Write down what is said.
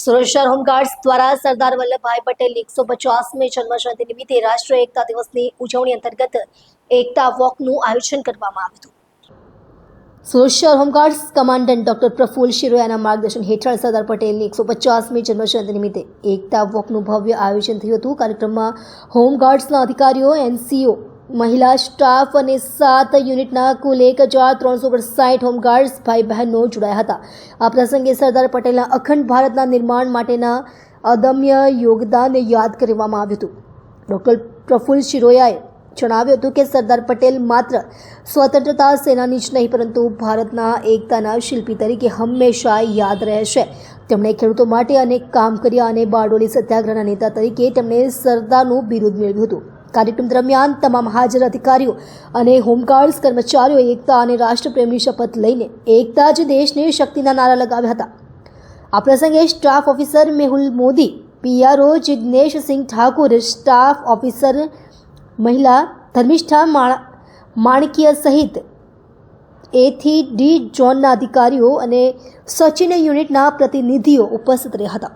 સુરત શહેર હોમગાર્ડ્સ દ્વારા સરદાર વલ્લભભાઈ પટેલની 150મી જન્મજયંતિ નિમિત્તે રાષ્ટ્રીય એકતા દિવસની ઉજવણી અંતર્ગત એકતા વોકનું આયોજન કરવામાં આવ્યું હતું. સુરત શહેર હોમગાર્ડ્સ કમાન્ડન્ટ ડોક્ટર પ્રફુલ્લ શિરોયાના માર્ગદર્શન હેઠળ સરદાર પટેલની 150મી જન્મજયંતિ નિમિત્તે એકતા વોકનું ભવ્ય આયોજન થયું હતું. કાર્યક્રમમાં હોમગાર્ડ્સના અધિકારીઓ, એનસીઓ, મહિલા સ્ટાફ અને 7 યુનિટના કુલ 1360 હોમગાર્ડ્સ ભાઈ બહેનો જોડાયા હતા. આ પ્રસંગે સરદાર પટેલના અખંડ ભારતના નિર્માણ માટેના અદમ્ય યોગદાનને યાદ કરવામાં આવ્યું હતું. ડોક્ટર પ્રફુલ્લ શિરોયાએ જણાવ્યું હતું કે સરદાર પટેલ માત્ર સ્વતંત્રતા સેનાની જ નહીં પરંતુ ભારતના એકતાના શિલ્પી તરીકે હંમેશા યાદ રહેશે. તેમણે ખેડૂતો માટે અનેક કામ કર્યા અને બારડોલી સત્યાગ્રહના નેતા તરીકે તેમણે સરદારનું બિરુદ મેળવ્યું હતું. કાર્યક્રમ દરમિયાન તમામ હાજર અધિકારીઓ અને હોમગાર્ડ્સ કર્મચારીઓએ એકતા અને રાષ્ટ્રપ્રેમની શપથ લઈને એકતા જ દેશની શક્તિના નારા લગાવ્યા હતા. આ પ્રસંગે staff officer Mehul Modi, PRO Jigneshsinh Thakur, staff officer મહિલા ધર્મિષ્ઠા માણકીય સહિત A થી D ઝોનના અધિકારીઓ અને સચિન યુનિટના પ્રતિનિધિઓ ઉપસ્થિત રહ્યા હતા.